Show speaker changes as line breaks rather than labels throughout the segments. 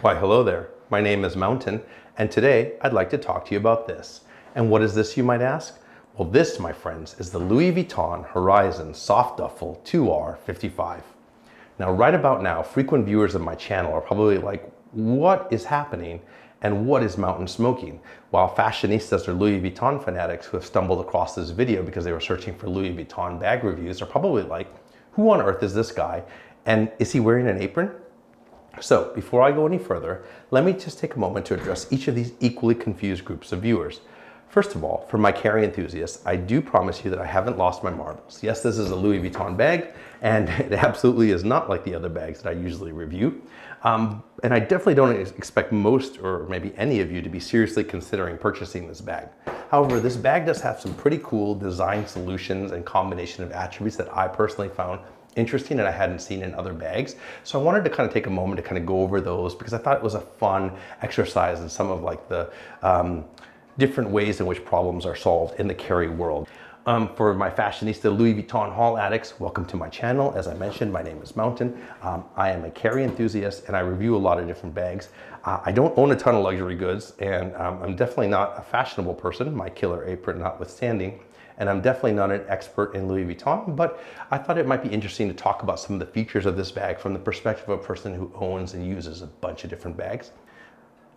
Why, hello there. My name is Mountain, and today I'd like to talk to you about this. And what is this, you might ask? Well, this, my friends, is the Louis Vuitton Horizon Soft Duffle 2R55. Now, right about now, frequent viewers of my channel are probably like, what is happening and what is Mountain smoking? While fashionistas or Louis Vuitton fanatics who have stumbled across this video because they were searching for Louis Vuitton bag reviews are probably like, who on earth is this guy? And is he wearing an apron? So before I go any further, let me just take a moment to address each of these equally confused groups of viewers. First of all, for my carry enthusiasts, I do promise you that I haven't lost my marbles. Yes, this is a Louis Vuitton bag, and it absolutely is not like the other bags that I usually review. And I definitely don't expect most or maybe any of you to be seriously considering purchasing this bag. However, this bag does have some pretty cool design solutions and combination of attributes that I personally found interesting and I hadn't seen in other bags. So I wanted to kind of take a moment to kind of go over those because I thought it was a fun exercise in some of like the different ways in which problems are solved in the carry world. For my fashionista Louis Vuitton haul addicts, welcome to my channel. As I mentioned, my name is Mountain. I am a carry enthusiast and I review a lot of different bags. I don't own a ton of luxury goods and I'm definitely not a fashionable person, my killer apron notwithstanding. And I'm definitely not an expert in Louis Vuitton, but I thought it might be interesting to talk about some of the features of this bag from the perspective of a person who owns and uses a bunch of different bags.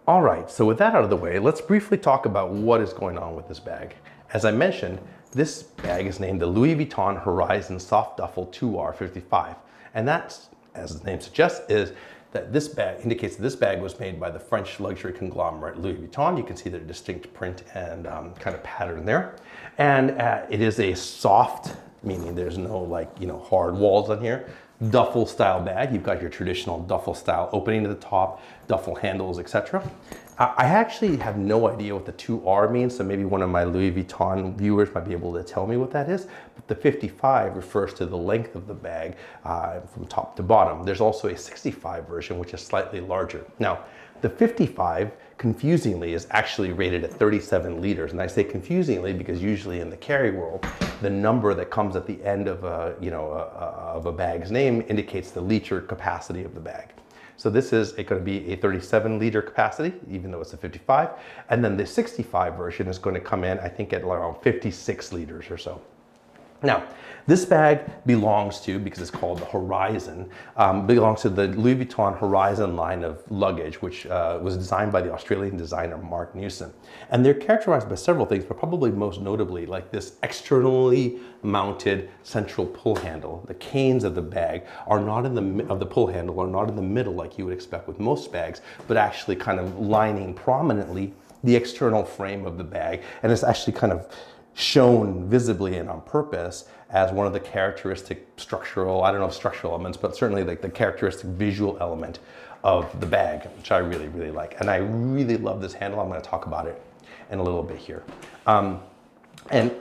All right, so with that out of the way, let's briefly talk about what is going on with this bag. As I mentioned, this bag is named the Louis Vuitton Horizon Soft Duffle 2R55. And that's, as the name suggests, is that this bag indicates that this bag was made by the French luxury conglomerate Louis Vuitton. You can see the distinct print and kind of pattern there. And it is a soft, meaning there's no hard walls on here, duffel style bag. You've got your traditional duffel style opening to the top, duffel handles, etc. I actually have no idea what the 2R means, so maybe one of my Louis Vuitton viewers might be able to tell me what that is. But the 55 refers to the length of the bag from top to bottom. There's also a 65 version, which is slightly larger. Now, the 55, confusingly, is actually rated at 37 liters. And I say confusingly because usually in the carry world, the number that comes at the end of a bag's name indicates the liter capacity of the bag. So this is going to be a 37 liter capacity, even though it's a 55. And then the 65 version is going to come in, I think, at around 56 liters or so. Now, this bag belongs to, because it's called the Horizon, belongs to the Louis Vuitton Horizon line of luggage, which was designed by the Australian designer Marc Newson. And they're characterized by several things, but probably most notably like this externally mounted central pull handle. The canes of the bag are not of the pull handle are not in the middle like you would expect with most bags, but actually kind of lining prominently the external frame of the bag. And it's actually kind of shown visibly and on purpose as one of the characteristic structural, I don't know if structural elements, but certainly like the characteristic visual element of the bag, which I really, really like. And I really love this handle. I'm going to talk about it in a little bit here. And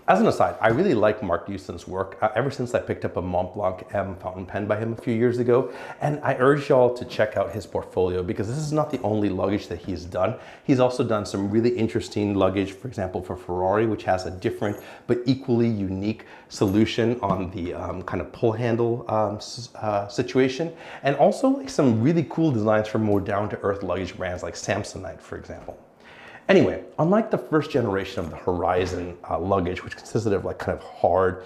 as an aside, I really like Marc Newson's work ever since I picked up a Mont Blanc M fountain pen by him a few years ago. And I urge y'all to check out his portfolio because this is not the only luggage that he's done. He's also done some really interesting luggage, for example, for Ferrari, which has a different but equally unique solution on the kind of pull handle situation. And also like some really cool designs for more down-to-earth luggage brands like Samsonite, for example. Anyway, unlike the first generation of the Horizon luggage, which consisted of like kind of hard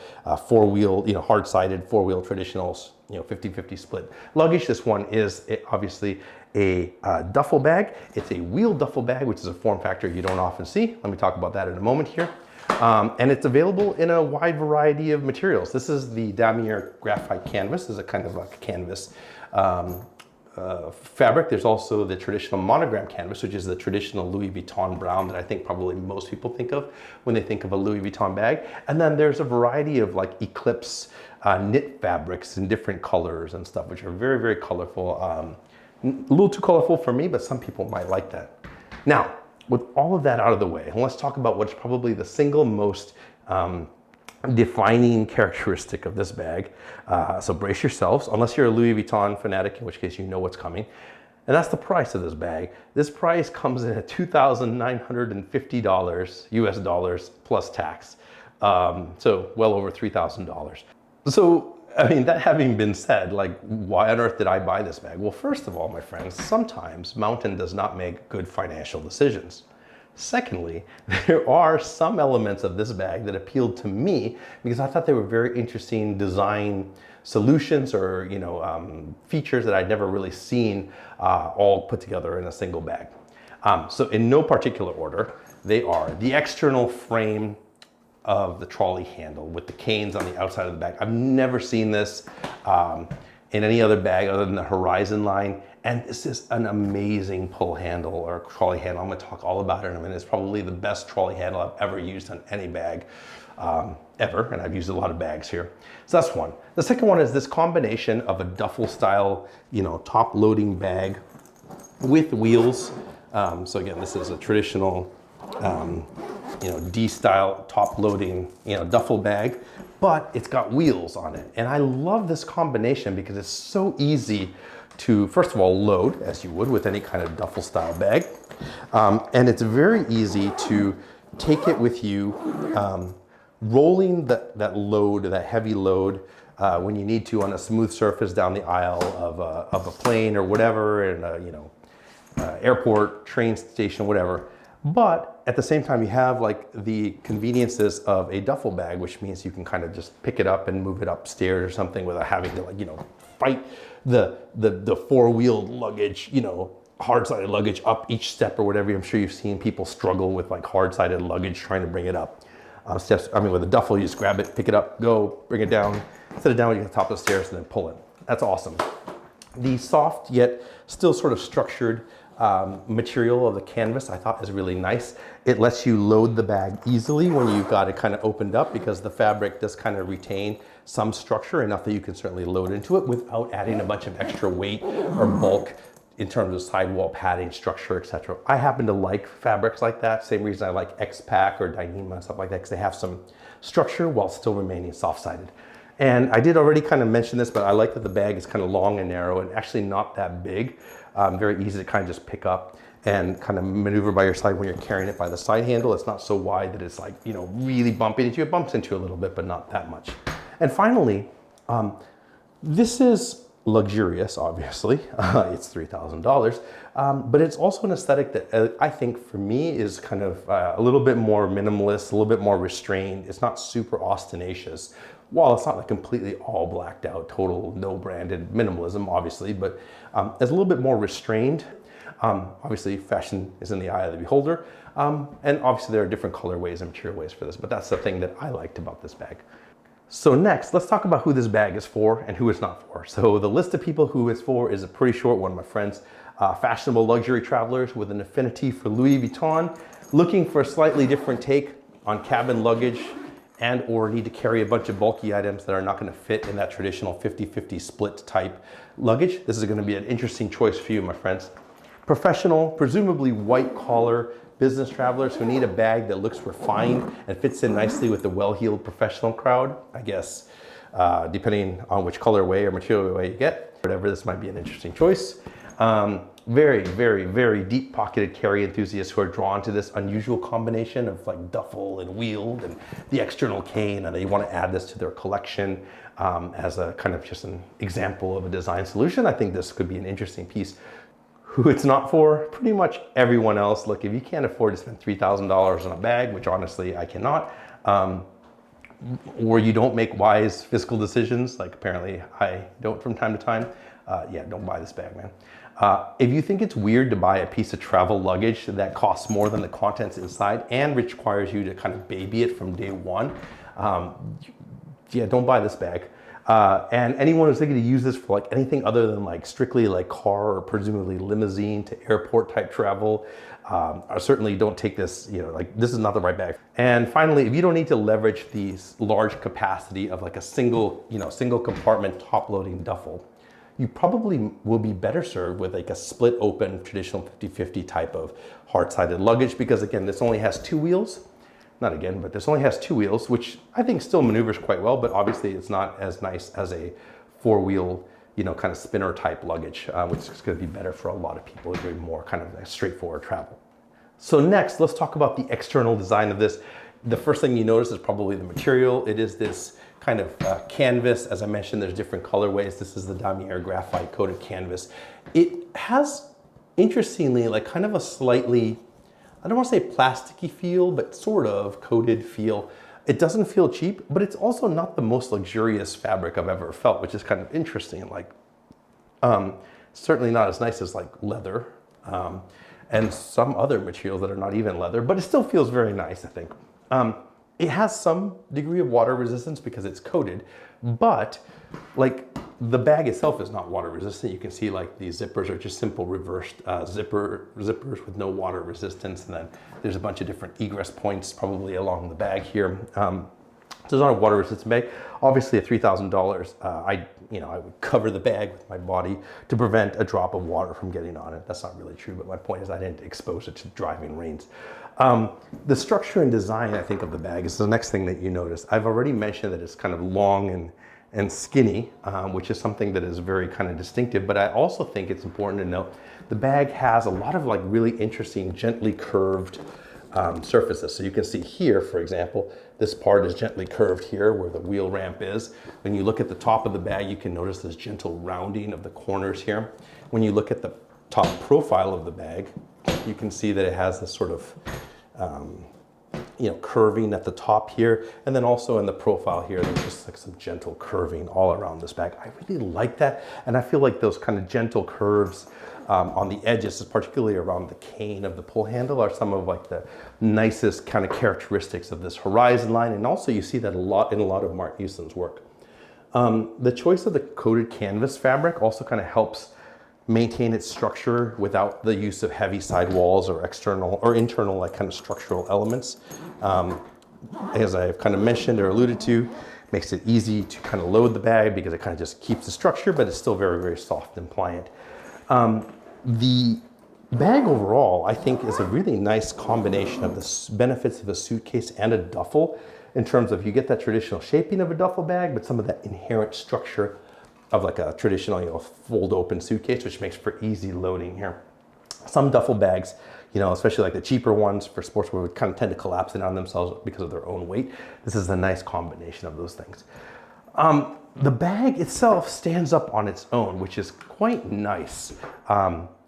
four-wheel, hard-sided four-wheel traditionals, 50-50 split luggage, this one is obviously a duffel bag. It's a wheel duffel bag, which is a form factor you don't often see. Let me talk about that in a moment here. And it's available in a wide variety of materials. This is the Damier graphite canvas. This is a kind of like a canvas fabric. There's also the traditional monogram canvas, which is the traditional Louis Vuitton brown that I think probably most people think of when they think of a Louis Vuitton bag. And then there's a variety of like eclipse knit fabrics in different colors and stuff, which are very, very colorful. A little too colorful for me, but some people might like that. Now, with all of that out of the way, let's talk about what's probably the single most defining characteristic of this bag. So brace yourselves, unless you're a Louis Vuitton fanatic, in which case you know what's coming. And that's the price of this bag. This price comes in at $2,950 US dollars plus tax. So well over $3,000. So I mean, that having been said, like, why on earth did I buy this bag? Well, first of all, my friends, sometimes Mountain does not make good financial decisions. Secondly, there are some elements of this bag that appealed to me because I thought they were very interesting design solutions or, features that I'd never really seen all put together in a single bag. So in no particular order, they are the external frame of the trolley handle with the canes on the outside of the bag. I've never seen this in any other bag other than the Horizon line. And this is an amazing pull handle or trolley handle. I'm gonna talk all about it in a minute. It's probably the best trolley handle I've ever used on any bag ever. And I've used a lot of bags here. So that's one. The second one is this combination of a duffel style, top loading bag with wheels. So again, this is a traditional D-style top loading, duffel bag, but it's got wheels on it. And I love this combination because it's so easy to, first of all, load as you would with any kind of duffel style bag. And it's very easy to take it with you, rolling that load, that heavy load, when you need to on a smooth surface down the aisle of a plane or whatever, in a, airport, train station, whatever. But at the same time, you have like the conveniences of a duffel bag, which means you can kind of just pick it up and move it upstairs or something without having to fight the four-wheeled luggage, hard-sided luggage up each step or whatever. I'm sure you've seen people struggle with like hard-sided luggage trying to bring it up. With a duffel, you just grab it, pick it up, go, bring it down, set it down when you get to the top of the stairs and then pull it. That's awesome. The soft yet still sort of structured material of the canvas I thought is really nice. It lets you load the bag easily when you've got it kind of opened up because the fabric does kind of retain some structure, enough that you can certainly load into it without adding a bunch of extra weight or bulk in terms of sidewall padding, structure, etc. I happen to like fabrics like that. Same reason I like X-Pack or Dyneema and stuff like that, because they have some structure while still remaining soft-sided. And I did already kind of mention this, but I like that the bag is kind of long and narrow and actually not that big. Very easy to kind of just pick up and kind of maneuver by your side when you're carrying it by the side handle. It's not so wide that it's like, really bumping into you. It bumps into you a little bit, but not that much. And finally, this is luxurious, obviously. It's $3,000, but it's also an aesthetic that I think for me is kind of a little bit more minimalist, a little bit more restrained. It's not super ostentatious. While it's not like completely all blacked out, total no branded minimalism, obviously, but it's a little bit more restrained. Obviously, fashion is in the eye of the beholder. And obviously there are different colorways and material ways for this, but that's the thing that I liked about this bag. So next, let's talk about who this bag is for and who it's not for. So the list of people who it's for is a pretty short one, my friends. Fashionable luxury travelers with an affinity for Louis Vuitton, looking for a slightly different take on cabin luggage, and or need to carry a bunch of bulky items that are not going to fit in that traditional 50-50 split type luggage. This is going to be an interesting choice for you, my friends. Professional, presumably white collar business travelers who need a bag that looks refined and fits in nicely with the well-heeled professional crowd, I guess, depending on which colorway or material way you get. Whatever, this might be an interesting choice. Very, very, very deep-pocketed carry enthusiasts who are drawn to this unusual combination of like duffel and wheeled and the external cane, and they want to add this to their collection as a kind of just an example of a design solution. I think this could be an interesting piece. Who it's not for, pretty much everyone else. Look, if you can't afford to spend $3,000 on a bag, which honestly I cannot, or you don't make wise fiscal decisions, like apparently I don't from time to time, yeah, don't buy this bag, man. If you think it's weird to buy a piece of travel luggage that costs more than the contents inside and requires you to kind of baby it from day one, yeah, don't buy this bag. And anyone who's thinking to use this for like anything other than like strictly like car or presumably limousine to airport type travel, certainly don't take this, like this is not the right bag. And finally, if you don't need to leverage these large capacity of like a single compartment top loading duffel, you probably will be better served with like a split open traditional 50-50 type of hard-sided luggage, because again, this only has two wheels. Not again, but this only has two wheels, which I think still maneuvers quite well, but obviously it's not as nice as a four-wheel, kind of spinner type luggage, which is going to be better for a lot of people doing more kind of a straightforward travel. So next, let's talk about the external design of this. The first thing you notice is probably the material. It is this kind of canvas. As I mentioned, there's different colorways. This is the damier graphite coated canvas. It has, interestingly, like kind of a slightly, I don't want to say plasticky feel, but sort of coated feel. It doesn't feel cheap, but it's also not the most luxurious fabric I've ever felt, which is kind of interesting. Like, certainly not as nice as like leather and some other materials that are not even leather, but it still feels very nice, I think. It has some degree of water resistance because it's coated, but like the bag itself is not water resistant. You can see like these zippers are just simple reversed zippers with no water resistance. And then there's a bunch of different egress points probably along the bag here. So it's not a water resistant bag. Obviously at $3,000, I would cover the bag with my body to prevent a drop of water from getting on it. That's not really true, but my point is I didn't expose it to driving rains. The structure and design, I think, of the bag is the next thing that you notice. I've already mentioned that it's kind of long and skinny, which is something that is very kind of distinctive, but I also think it's important to note the bag has a lot of like really interesting, gently curved surfaces. So you can see here, for example, this part is gently curved here where the wheel ramp is. When you look at the top of the bag, you can notice this gentle rounding of the corners here. When you look at the top profile of the bag, you can see that it has this sort of curving at the top here, and then also in the profile here, there's just like some gentle curving all around this bag. I really like that, and I feel like those kind of gentle curves on the edges, particularly around the cane of the pull handle, are some of like the nicest kind of characteristics of this Horizon line, and also you see that a lot in a lot of Marc Newson's work. The choice of the coated canvas fabric also kind of helps maintain its structure without the use of heavy sidewalls or external or internal like kind of structural elements. As I've kind of mentioned or alluded to, makes it easy to kind of load the bag because it kind of just keeps the structure, but it's still very, very soft and pliant. The bag overall, I think, is a really nice combination of the benefits of a suitcase and a duffel in terms of you get that traditional shaping of a duffel bag, but some of that inherent structure of like a traditional, fold open suitcase, which makes for easy loading here. Some duffel bags, especially like the cheaper ones for sportswear, would kind of tend to collapse in on themselves because of their own weight. This is a nice combination of those things. The bag itself stands up on its own, which is quite nice.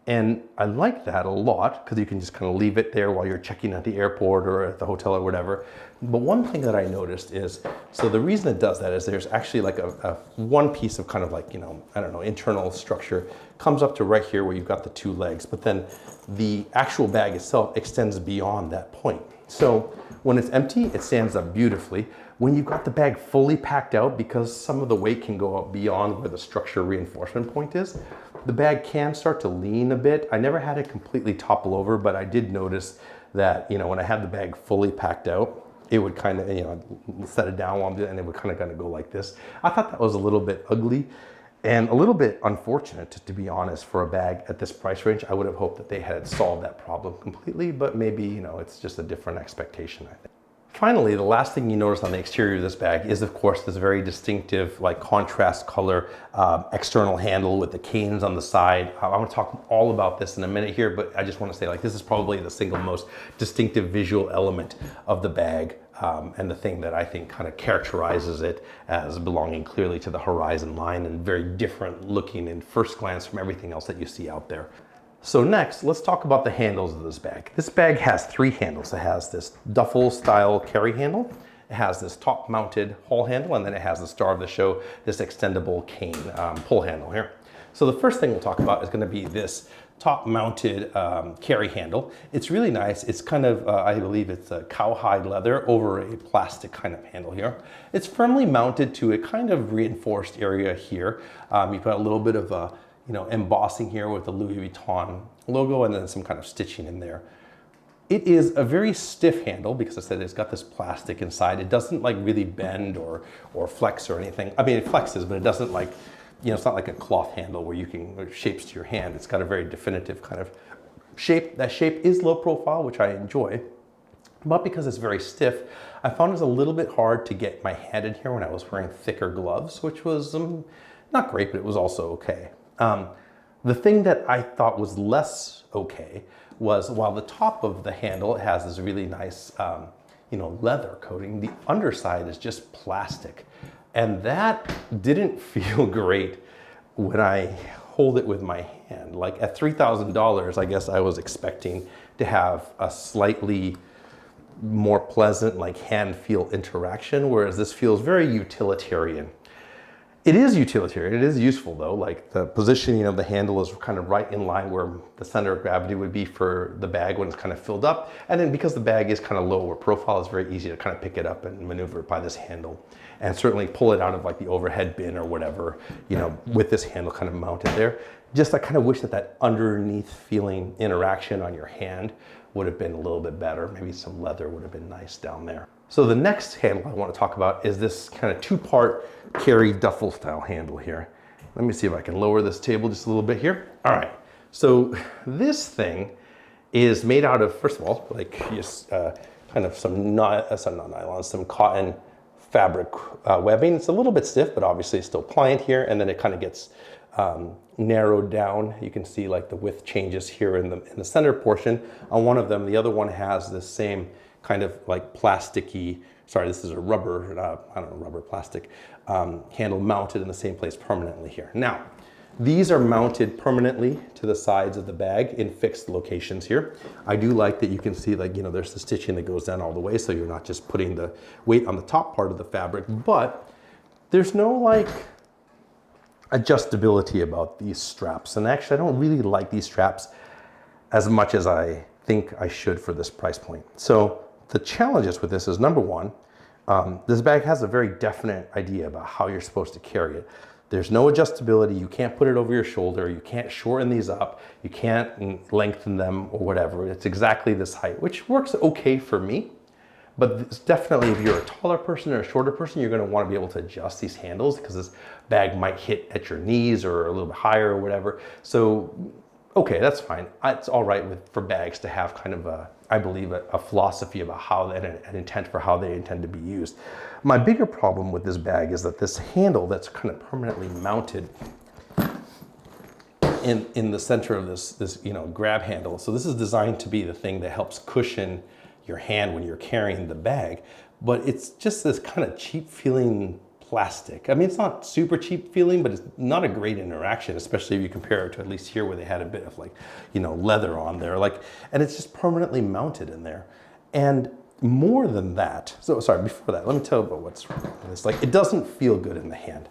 And I like that a lot because you can just kind of leave it there while you're checking at the airport or at the hotel or whatever. But one thing that I noticed is, so the reason it does that is there's actually like a one piece of kind of like, internal structure comes up to right here where you've got the two legs, but then the actual bag itself extends beyond that point. So when it's empty, it stands up beautifully. When you've got the bag fully packed out, because some of the weight can go up beyond where the structure reinforcement point is, the bag can start to lean a bit. I never had it completely topple over, but I did notice that, when I had the bag fully packed out, it would kind of, set it down while I'm doing it, and it would kind of go like this. I thought that was a little bit ugly and a little bit unfortunate, to be honest, for a bag at this price range. I would have hoped that they had solved that problem completely, but maybe, it's just a different expectation, I think. Finally, the last thing you notice on the exterior of this bag is, of course, this very distinctive, like contrast color external handle with the canes on the side. I want to talk all about this in a minute here, but I just want to say, this is probably the single most distinctive visual element of the bag, and the thing that I think kind of characterizes it as belonging clearly to the Horizon line and very different looking in first glance from everything else that you see out there. So next, let's talk about the handles of this bag. This bag has three handles. It has this duffel style carry handle, it has this top mounted haul handle, and then it has the star of the show, this extendable cane pull handle here. So the first thing we'll talk about is going to be this top mounted carry handle. It's really nice. It's kind of, I believe it's a cowhide leather over a plastic kind of handle here. It's firmly mounted to a kind of reinforced area here. You've got a little bit of a embossing here with the Louis Vuitton logo and then some kind of stitching in there. It is a very stiff handle because I said it's got this plastic inside. It doesn't like really bend or flex or anything. I mean, it flexes, but it doesn't like, it's not like a cloth handle where you can shapes to your hand. It's got a very definitive kind of shape. That shape is low profile, which I enjoy, but because it's very stiff, I found it was a little bit hard to get my hand in here when I was wearing thicker gloves, which was not great, but it was also okay. The thing that I thought was less okay was while the top of the handle has this really nice, leather coating, the underside is just plastic. And that didn't feel great when I hold it with my hand. Like at $3,000, I guess I was expecting to have a slightly more pleasant, like hand feel interaction, whereas this feels very utilitarian. It is utilitarian, it is useful though, like the positioning of the handle is kind of right in line where the center of gravity would be for the bag when it's kind of filled up. And then because the bag is kind of lower profile, it's very easy to kind of pick it up and maneuver it by this handle. And certainly pull it out of like the overhead bin or whatever, you know, with this handle kind of mounted there. Just I kind of wish that that underneath feeling interaction on your hand would have been a little bit better. Maybe some leather would have been nice down there. So the next handle I want to talk about is this kind of two-part carry duffel style handle here. Let me see if I can lower this table just a little bit here. All right, so this thing is made out of, first of all, like just kind of some cotton fabric webbing. It's a little bit stiff, but obviously it's still pliant here, and then it kind of gets narrowed down. You can see like the width changes here in the center portion on one of them. The other one has this same kind of like plasticky, sorry, this is a rubber, I don't know, rubber plastic handle mounted in the same place permanently here. Now, these are mounted permanently to the sides of the bag in fixed locations here. I do like that you can see, like, you know, there's the stitching that goes down all the way, so you're not just putting the weight on the top part of the fabric, but there's no like adjustability about these straps. And actually, I don't really like these straps as much as I think I should for this price point. So the challenges with this is, number one, this bag has a very definite idea about how you're supposed to carry it. There's no adjustability. You can't put it over your shoulder. You can't shorten these up. You can't lengthen them or whatever. It's exactly this height, which works okay for me. But it's definitely, if you're a taller person or a shorter person, you're going to want to be able to adjust these handles because this bag might hit at your knees or a little bit higher or whatever. So, okay, that's fine. It's all right for bags to have kind of a, I believe, a philosophy about how, and an intent for how they intend to be used. My bigger problem with this bag is that this handle that's kind of permanently mounted in the center of this you know, grab handle. So this is designed to be the thing that helps cushion your hand when you're carrying the bag, but it's just this kind of cheap feeling plastic. I mean, it's not super cheap feeling, but it's not a great interaction, especially if you compare it to at least here where they had a bit of like, you know, leather on there, like, and it's just permanently mounted in there. And more than that, so sorry, before that, let me tell you about what's wrong with this. Like, it doesn't feel good in the hand.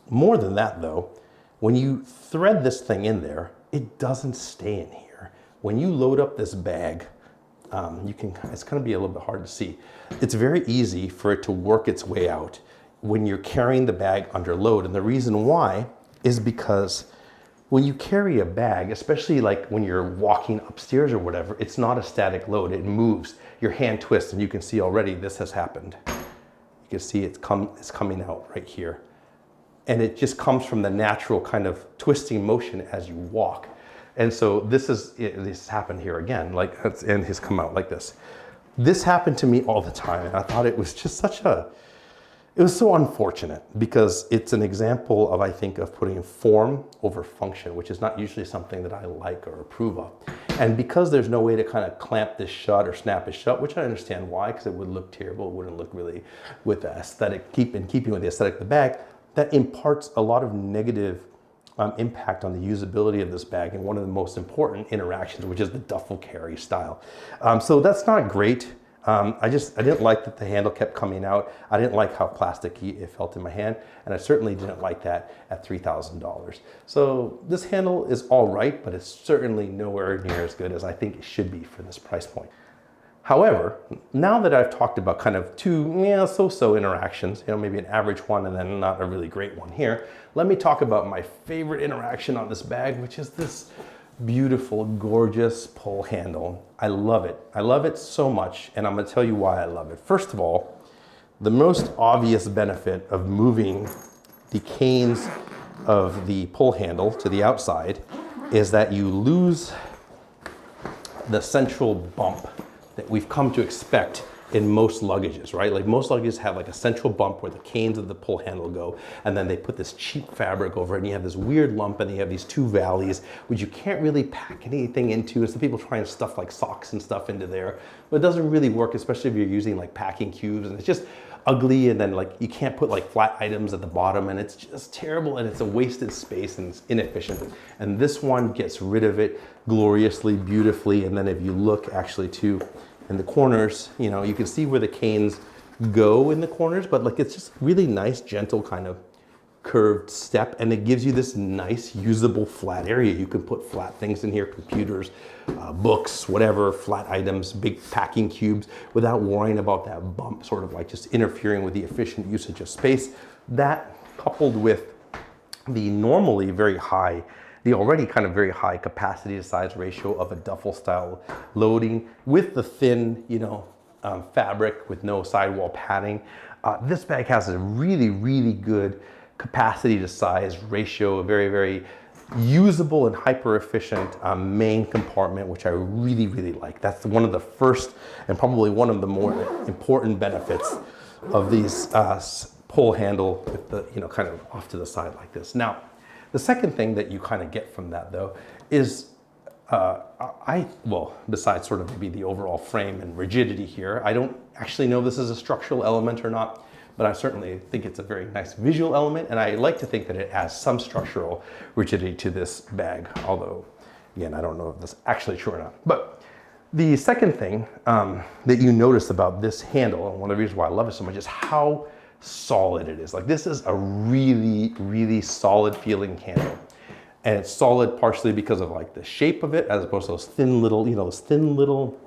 More than that though, when you thread this thing in there, it doesn't stay in here. When you load up this bag, it's gonna be a little bit hard to see. It's very easy for it to work its way out when you're carrying the bag under load. And the reason why is because when you carry a bag, especially like when you're walking upstairs or whatever, it's not a static load, it moves. Your hand twists, and you can see already this has happened. You can see it's coming out right here. And it just comes from the natural kind of twisting motion as you walk. And so this happened here again, like, and has come out like this. This happened to me all the time, and I thought it was just it was so unfortunate because it's an example of, I think, of putting form over function, which is not usually something that I like or approve of. And because there's no way to kind of clamp this shut or snap it shut, which I understand why, because it would look terrible, it wouldn't look really with the aesthetic, in keeping with the aesthetic of the bag, that imparts a lot of negative impact on the usability of this bag and one of the most important interactions, which is the duffel carry style. So that's not great. I didn't like that the handle kept coming out. I didn't like how plasticky it felt in my hand, and I certainly didn't like that at $3,000. So this handle is all right, but it's certainly nowhere near as good as I think it should be for this price point. However, now that I've talked about kind of two so-so interactions, you know, maybe an average one and then not a really great one here, let me talk about my favorite interaction on this bag, which is this beautiful, gorgeous pull handle. I love it. I love it so much, and I'm gonna tell you why I love it. First of all, the most obvious benefit of moving the canes of the pull handle to the outside is that you lose the central bump that we've come to expect in most luggages, right? Like most luggages have like a central bump where the canes of the pull handle go, and then they put this cheap fabric over it, and you have this weird lump, and you have these two valleys, which you can't really pack anything into. Some people try and stuff like socks and stuff into there, but it doesn't really work, especially if you're using like packing cubes, and it's just ugly, and then like you can't put like flat items at the bottom, and it's just terrible, and it's a wasted space, and it's inefficient. And this one gets rid of it gloriously, beautifully. And then if you look actually too in the corners, you know, you can see where the canes go in the corners, but like it's just really nice, gentle kind of curved step, and it gives you this nice usable flat area. You can put flat things in here, computers, books, whatever, flat items, big packing cubes, without worrying about that bump sort of like just interfering with the efficient usage of space. That coupled with the normally very high, the already kind of very high capacity to size ratio of a duffel style loading with the thin, you know, fabric with no sidewall padding. This bag has a really, really good capacity to size ratio, a very, very usable and hyper efficient main compartment, which I really, really like. That's one of the first and probably one of the more important benefits of these pull handle with the, you know, kind of off to the side like this. Now, the second thing that you kind of get from that though is well, besides sort of maybe the overall frame and rigidity here, I don't actually know if this is a structural element or not, but I certainly think it's a very nice visual element, and I like to think that it adds some structural rigidity to this bag, although, again, I don't know if that's actually true or not. But the second thing that you notice about this handle, and one of the reasons why I love it so much, is how solid it is. Like, this is a really, really solid feeling handle. And it's solid partially because of like the shape of it, as opposed to those thin little, you know, those thin little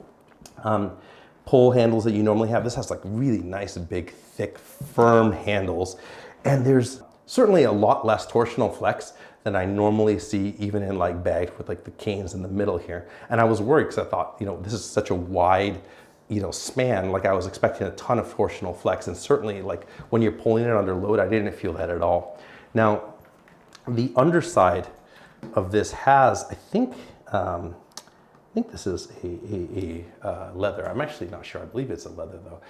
pull handles that you normally have. This has like really nice, big, thick, firm handles. And there's certainly a lot less torsional flex than I normally see even in like bags with like the canes in the middle here. And I was worried because I thought, you know, this is such a wide, you know, span. Like I was expecting a ton of torsional flex, and certainly like when you're pulling it under load, I didn't feel that at all. Now, the underside of this has, I think this is a leather. I'm actually not sure. I believe it's a leather though.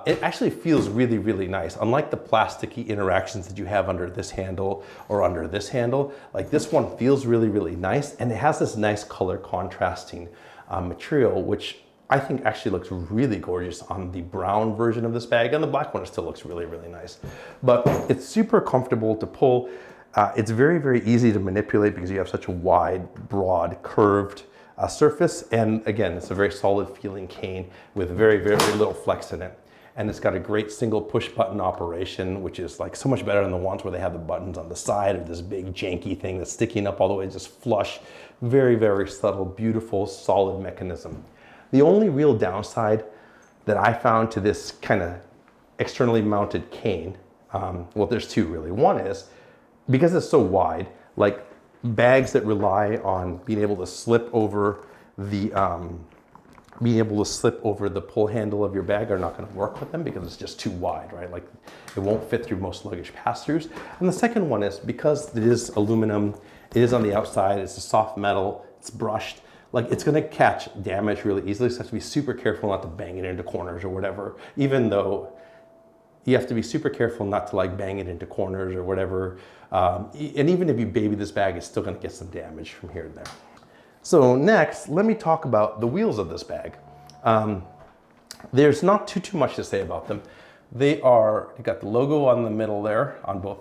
It actually feels really, really nice. Unlike the plasticky interactions that you have under this handle or under this handle, like this one feels really, really nice, and it has this nice color contrasting material, which I think actually looks really gorgeous on the brown version of this bag, and the black one still looks really, really nice. But it's super comfortable to pull. It's very, very easy to manipulate because you have such a wide, broad, curved surface. And again, it's a very solid feeling cane with very, very little flex in it. And it's got a great single push button operation, which is like so much better than the ones where they have the buttons on the side of this big janky thing that's sticking up all the way just flush. Very, very subtle, beautiful, solid mechanism. The only real downside that I found to this kind of externally mounted cane, well, there's two really. One is, because it's so wide, like bags that rely on being able to slip over the pull handle of your bag are not going to work with them because it's just too wide, right? Like it won't fit through most luggage pass-throughs. And the second one is because it is aluminum, it is on the outside, it's a soft metal, it's brushed, like it's going to catch damage really easily. So you have to be super careful not to bang it into corners or whatever, even though you have to be super careful not to like bang it into corners or whatever. And even if you baby this bag, it's still gonna get some damage from here and there. So next, let me talk about the wheels of this bag. There's not too much to say about them. They got the logo on the middle there on both.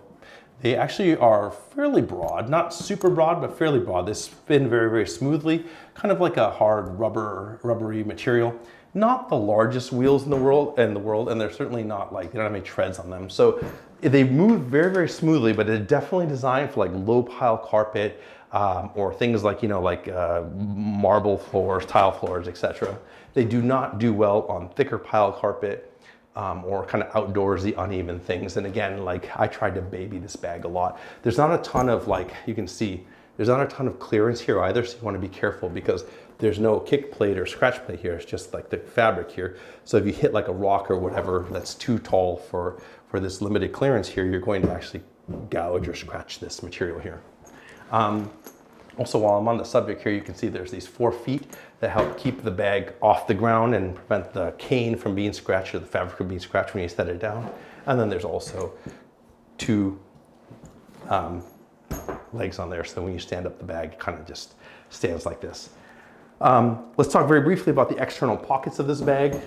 They actually are fairly broad, not super broad, but fairly broad. They spin very, very smoothly, kind of like a hard rubbery material. Not the largest wheels in the world, and they're certainly not like, they don't have any treads on them. So they move very, very smoothly, but they're definitely designed for like low pile carpet or things like, you know, like marble floors, tile floors, etc. They do not do well on thicker pile carpet or kind of outdoorsy uneven things. And again, like I tried to baby this bag a lot. There's not a ton of, like you can see, there's not a ton of clearance here either, so you want to be careful because there's no kick plate or scratch plate here. It's just like the fabric here. So if you hit like a rock or whatever that's too tall for this limited clearance here, you're going to actually gouge or scratch this material here. Also, while I'm on the subject here, you can see there's these 4 feet that help keep the bag off the ground and prevent the cane from being scratched or the fabric from being scratched when you set it down. And then there's also 2 legs on there, so when you stand up the bag, it kind of just stands like this. Let's talk very briefly about the external pockets of this bag.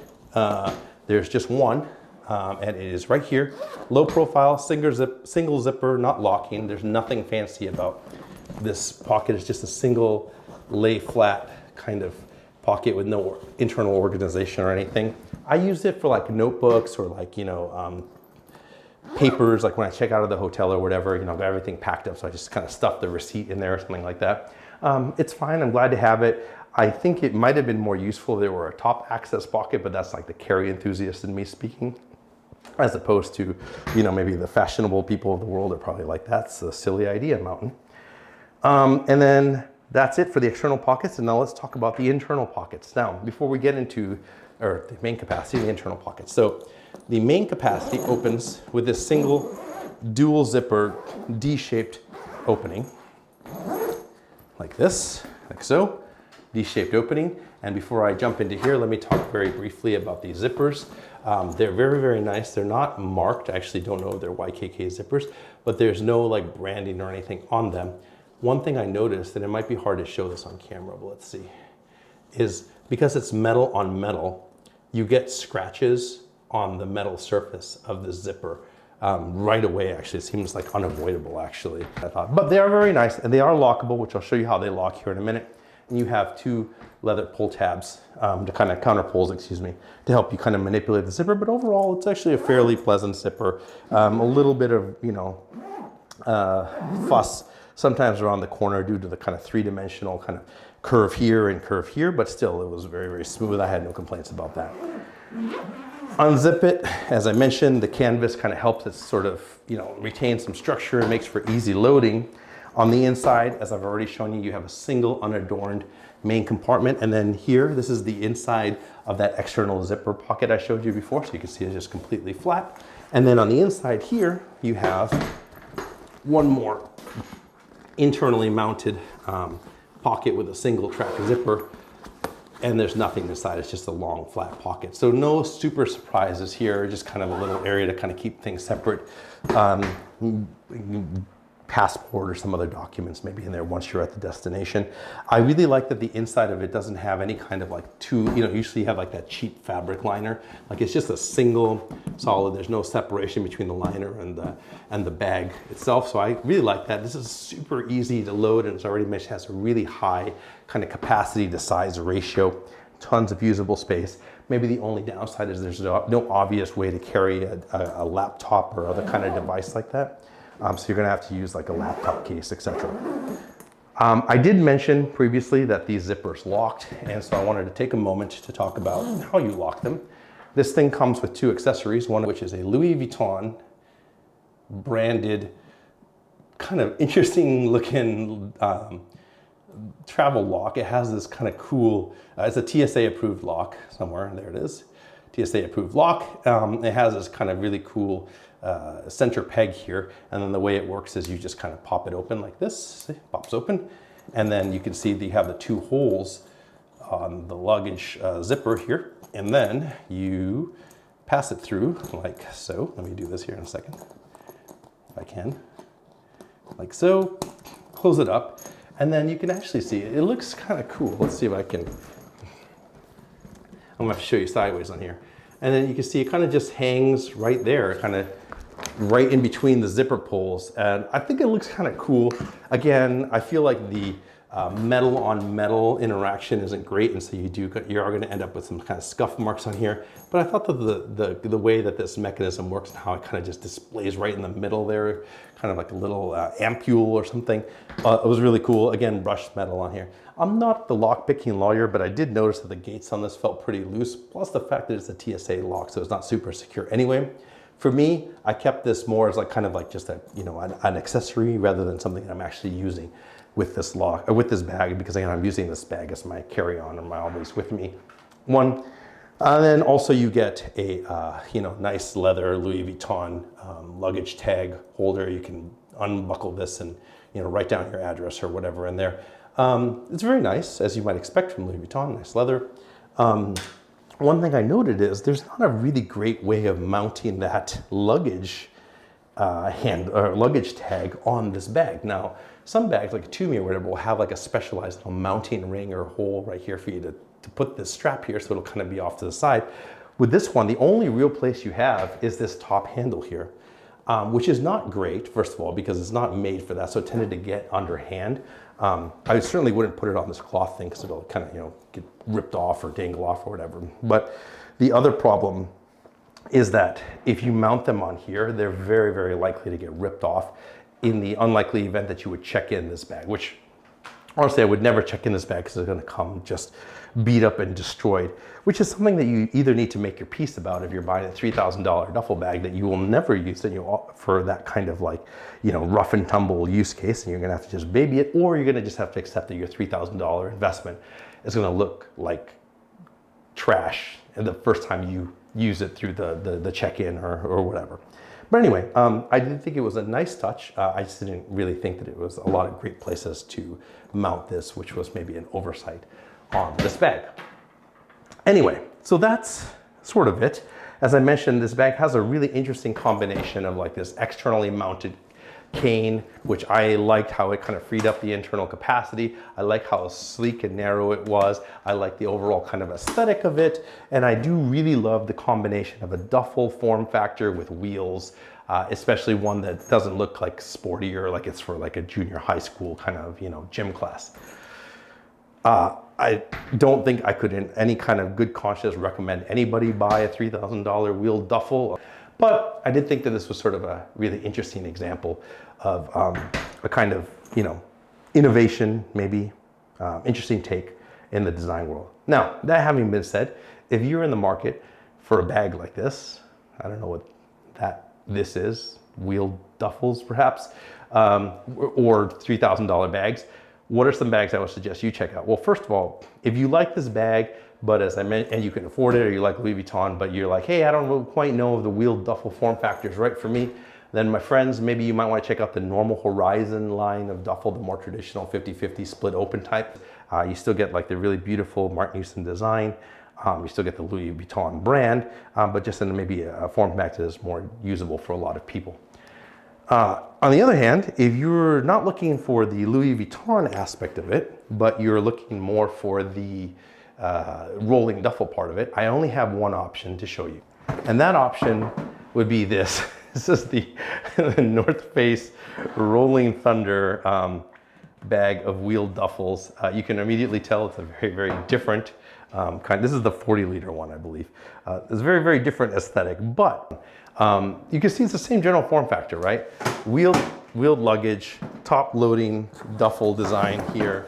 There's just one, and it is right here. Low profile, single zipper, not locking. There's nothing fancy about this pocket. It's just a single lay flat kind of pocket with no internal organization or anything. I use it for like notebooks or like, you know, papers, like when I check out of the hotel or whatever, you know, I've got everything packed up, so I just kind of stuff the receipt in there or something like that. It's fine, I'm glad to have it. I think it might have been more useful if there were a top access pocket, but that's like the carry enthusiast in me speaking, as opposed to, you know, maybe the fashionable people of the world are probably like, that's a silly idea, Mountain. And then that's it for the external pockets, and now let's talk about the internal pockets. Now, before we get into, or the main capacity, the internal pockets. So the main capacity opens with this single dual zipper D-shaped opening, like this, like so, D-shaped opening. And before I jump into here, let me talk very briefly about these zippers. They're very, very nice. They're not marked. I actually don't know if they're YKK zippers, but there's no like branding or anything on them. One thing I noticed, and it might be hard to show this on camera, but let's see, is because it's metal on metal, you get scratches on the metal surface of the zipper right away. Actually, it seems like unavoidable actually, I thought. But they are very nice, and they are lockable, which I'll show you how they lock here in a minute. And you have 2 leather pull tabs, to kind of counter pulls, excuse me, to help you kind of manipulate the zipper. But overall, it's actually a fairly pleasant zipper. A little bit of, you know, fuss sometimes around the corner due to the kind of 3-dimensional kind of curve here and curve here, but still it was very, very smooth. I had no complaints about that. Unzip it, as I mentioned, the canvas kind of helps it sort of, you know, retain some structure and makes for easy loading. On the inside, as I've already shown you, you have a single unadorned main compartment, and then here, this is the inside of that external zipper pocket I showed you before, so you can see it's just completely flat. And then on the inside here, you have one more internally mounted pocket with a single track zipper, and there's nothing inside. It's just a long flat pocket. So no super surprises here, just kind of a little area to kind of keep things separate. Passport or some other documents maybe in there once you're at the destination. I really like that the inside of it doesn't have any kind of like usually you have like that cheap fabric liner. Like it's just a single solid. There's no separation between the liner and the bag itself. So I really like that. This is super easy to load, and it's already mentioned has a really high kind of capacity to size ratio. Tons of usable space. Maybe the only downside is there's no obvious way to carry a laptop or other kind of device like that. So you're gonna have to use like a laptop case, etc. I did mention previously that these zippers locked, and so I wanted to take a moment to talk about how you lock them. This thing comes with 2 accessories, one of which is a Louis Vuitton branded, kind of interesting looking travel lock. It has this kind of cool, it's a TSA approved lock somewhere, there it is. TSA approved lock. It has this kind of really cool center peg here, and then the way it works is you just kind of pop it open like this. See, pops open, and then you can see that you have the 2 holes on the luggage zipper here, and then you pass it through like so. Let me do this here in a second, if I can, like so. Close it up, and then you can actually see it. It looks kind of cool. Let's see if I can. I'm gonna have to show you sideways on here. And then you can see it kind of just hangs right there, kind of right in between the zipper pulls. And I think it looks kind of cool. Again, I feel like the metal on metal interaction isn't great, and so you are going to end up with some kind of scuff marks on here. But I thought that the way that this mechanism works and how it kind of just displays right in the middle there, kind of like a little ampule or something, it was really cool. Again, brushed metal on here. I'm not the lock picking lawyer, but I did notice that the gates on this felt pretty loose, plus the fact that it's a TSA lock, so it's not super secure anyway. For me, I kept this more as like kind of like just a, you know, an accessory rather than something that I'm actually using with this lock or with this bag, because again, I'm using this bag as my carry-on or my always with me one. And then also you get a you know, nice leather Louis Vuitton luggage tag holder. You can unbuckle this and, you write down your address or whatever in there. It's very nice, as you might expect from Louis Vuitton, nice leather. One thing I noted is there's not a really great way of mounting that luggage luggage tag on this bag. Now, some bags like a Tumi or whatever will have like a specialized little mounting ring or hole right here for you to put this strap here, so it'll kind of be off to the side. With this one, the only real place you have is this top handle here, which is not great, first of all, because it's not made for that, so it tended to get underhand. I certainly wouldn't put it on this cloth thing because it'll kind of, get ripped off or dangle off or whatever. But the other problem is that if you mount them on here, they're very, very likely to get ripped off in the unlikely event that you would check in this bag, which honestly, I would never check in this bag because it's going to come just beat up and destroyed, which is something that you either need to make your peace about if you're buying a $3,000 duffel bag that you will never use for that kind of rough and tumble use case, and you're going to have to just baby it, or you're going to just have to accept that your $3,000 investment is going to look like trash the first time you use it through the check-in or whatever. But anyway, I did think it was a nice touch. I just didn't really think that it was a lot of great places to mount this, which was maybe an oversight on this bag. Anyway, so that's sort of it. As I mentioned, this bag has a really interesting combination of like this externally mounted cane, which I liked how it kind of freed up the internal capacity. I like how sleek and narrow it was. I like the overall kind of aesthetic of it. And I do really love the combination of a duffel form factor with wheels, especially one that doesn't look like sporty or like it's for like a junior high school kind of, gym class. I don't think I could in any kind of good conscience recommend anybody buy a $3,000 wheeled duffel. But I did think that this was sort of a really interesting example of a kind of, innovation, maybe interesting take in the design world. Now, that having been said, if you're in the market for a bag like this, I don't know what this is, wheeled duffels perhaps, or $3,000 bags, what are some bags I would suggest you check out? Well, first of all, if you like this bag, but as I mentioned, and you can afford it, or you like Louis Vuitton, but you're like, hey, I don't quite know if the wheeled duffel form factor is right for me, then my friends, maybe you might want to check out the normal Horizon line of duffel, the more traditional 50-50 split open type. You still get like the really beautiful Marc Newson-designed. You still get the Louis Vuitton brand, but just in maybe a form factor that is more usable for a lot of people. On the other hand, if you're not looking for the Louis Vuitton aspect of it, but you're looking more for the rolling duffel part of it, I only have one option to show you. And that option would be this. This is the North Face Rolling Thunder bag of wheeled duffels. You can immediately tell it's a very, very different kind. This is the 40-liter one, I believe. It's a very, very different aesthetic, but you can see it's the same general form factor, right? Wheeled luggage, top loading duffel design here.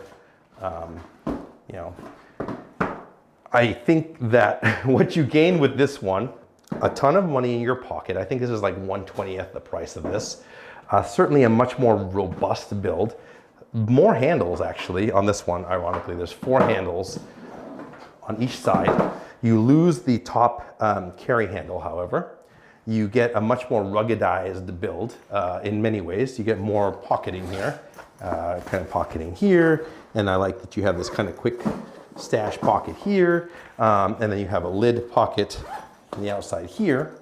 I think that what you gain with this one, a ton of money in your pocket. I think this is like 1/20th the price of this. Certainly a much more robust build. More handles actually on this one, ironically. There's 4 handles on each side. You lose the top carry handle, however. You get a much more ruggedized build in many ways. You get more pocketing here, kind of pocketing here. And I like that you have this kind of quick stash pocket here. And then you have a lid pocket on the outside here.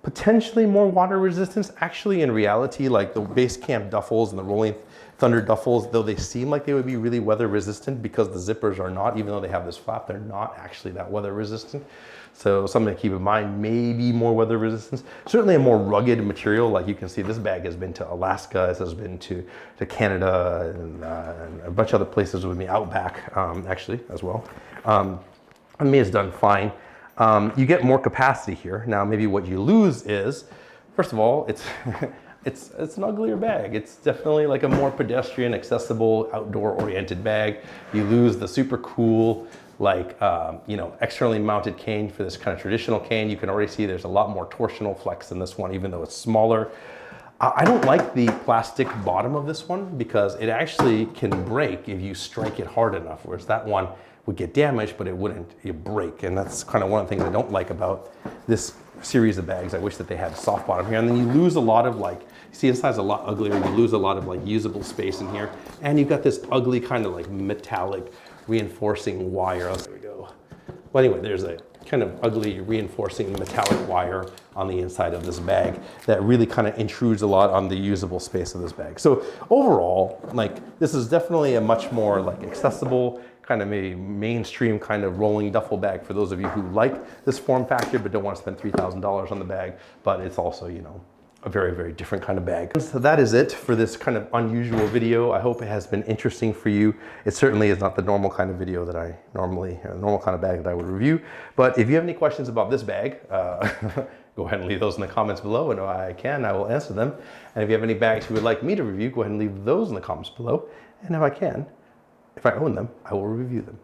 Potentially more water resistance. Actually, in reality, like the base camp duffels and the Rolling Thunder duffels, though they seem like they would be really weather resistant because the zippers are not, even though they have this flap, they're not actually that weather resistant. So something to keep in mind, maybe more weather resistance. Certainly a more rugged material. Like you can see, this bag has been to Alaska, this has been to Canada, and a bunch of other places with the outback, actually, as well. I mean, it's done fine. You get more capacity here. Now, maybe what you lose is, first of all, it's an uglier bag. It's definitely like a more pedestrian, accessible, outdoor-oriented bag. You lose the super cool, like, externally mounted cane for this kind of traditional cane. You can already see there's a lot more torsional flex in this one, even though it's smaller. I don't like the plastic bottom of this one because it actually can break if you strike it hard enough, whereas that one would get damaged, but it wouldn't break. And that's kind of one of the things I don't like about this series of bags. I wish that they had a soft bottom here. And then you lose a lot of like See, inside's a lot uglier. You lose a lot of like usable space in here. And you've got this ugly kind of like metallic reinforcing wire. There we go. Well, anyway, there's a kind of ugly reinforcing metallic wire on the inside of this bag that really kind of intrudes a lot on the usable space of this bag. So overall, like, this is definitely a much more like accessible, kind of a mainstream kind of rolling duffel bag for those of you who like this form factor but don't want to spend $3,000 on the bag. But it's also, you know, a very, very different kind of bag. So that is it for this kind of unusual video. I hope it has been interesting for you. It certainly is not the normal kind of video that I normally, or the normal kind of bag that I would review. But if you have any questions about this bag, go ahead and leave those in the comments below, and I will answer them. And if you have any bags you would like me to review, go ahead and leave those in the comments below. And if I own them, I will review them.